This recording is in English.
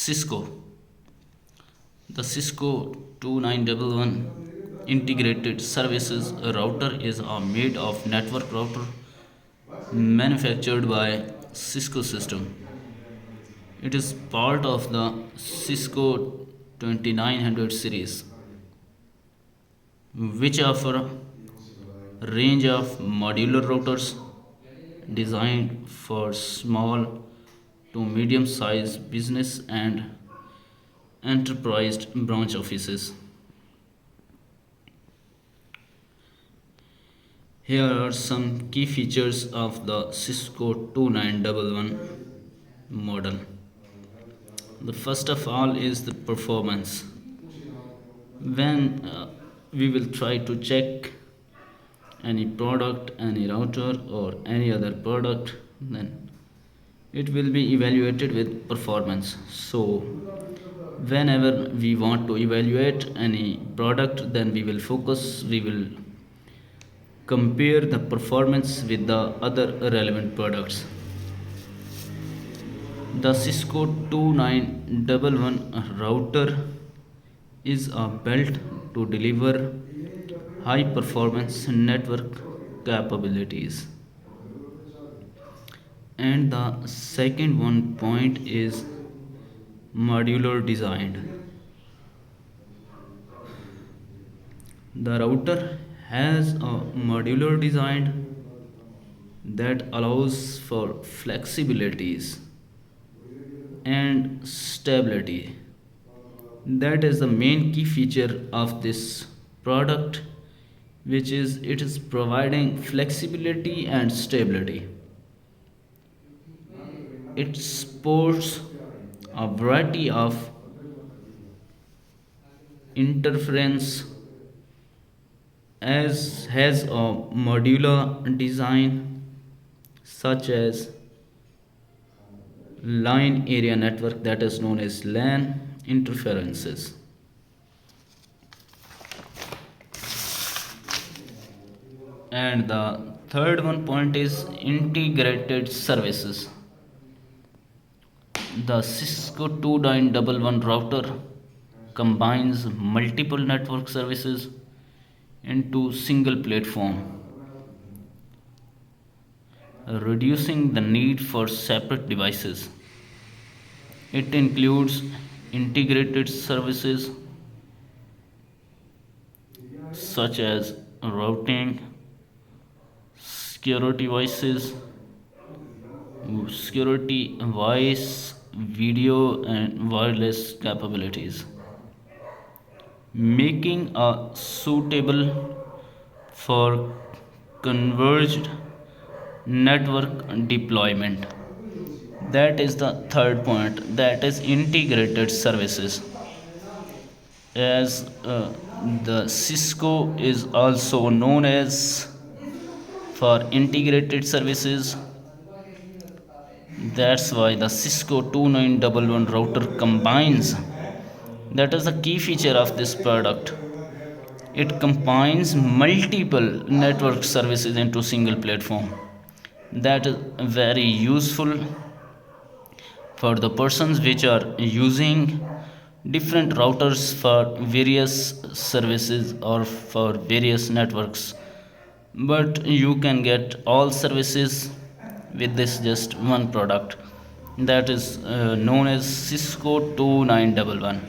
Cisco. The Cisco 2911 integrated services router is a made of network router manufactured by Cisco system. It is part of the Cisco 2900 series, which offer a range of modular routers designed for small to medium sized business and enterprise branch offices. Here are some key features of the Cisco 2911 model. The first of all is the performance. When we will try to check any product, any router, or any other product, then it will be evaluated with performance. So, whenever we want to evaluate any product, then we will compare the performance with the other relevant products. The Cisco 2911 router is built to deliver high performance network capabilities. And the second one point is modular design. The router has a modular design that allows for flexibilities and stability. That is the main key feature of this product, which is it is providing flexibility and stability. It supports a variety of interference as has a modular design such as line area network, that is known as LAN interferences. And the third one point is integrated services. The Cisco 2911 router combines multiple network services into single platform, reducing the need for separate devices. It includes integrated services such as routing, security, voice, video, and wireless capabilities, making a suitable for converged network deployment. That is the third point, that is integrated services. As the Cisco is also known as for integrated services, that's why the Cisco 2911 router combines. That is the key feature of this product. It combines multiple network services into single platform. That is very useful for the persons which are using different routers for various services or for various networks, but you can get all services with this just one product, that is known as Cisco 2911.